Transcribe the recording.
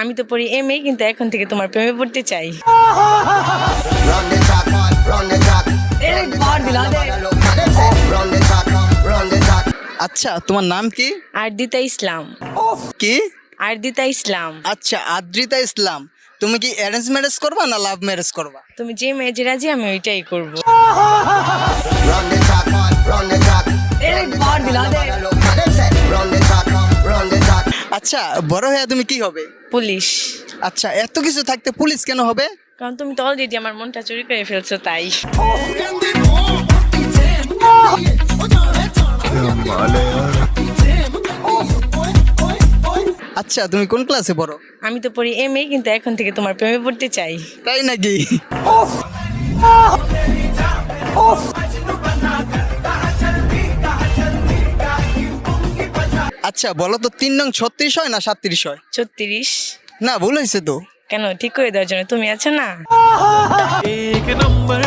আমি তো পড়ি এমএ, কিন্তু এখন থেকে তোমার প্রেমে পড়তে চাই। Run the track, run the track. Run the track, run the track. আচ্ছা, তোমার নাম কি? আরদিতা ইসলাম। কি? আরদিতা ইসলাম। আচ্ছা, আদ্রিতা ইসলাম। তুমি কি অ্যারেঞ্জ ম্যারেজ করবা না লাভ ম্যারেজ করবা? তুমি যে মেয়ে যে রাজি, আমি ওইটাই করব। Run the track, run the track. Run the track, run the track. আচ্ছা, বড় হয়ে তুমি কি হবে? পুলিশ। আচ্ছা, এত কিছু থাকতে পুলিশ কেন হবে? কারণ তুমি তো অলরেডি আমার মনটা চুরি করে ফেলছো, তাই। আচ্ছা, তুমি কোন ক্লাসে পড়ো? আমি তো পড়ি এমএ, কিন্তু এখন থেকে তোমার প্রেমে পড়তে চাই। তাই নাকি? আচ্ছা, বলো তো 3 নং 36 হয় না 37 হয়? 36। না, ভুল হয়েছে তো। কেন? ঠিক করে দেওয়ার জন্য তুমি আছো না। एक नंबर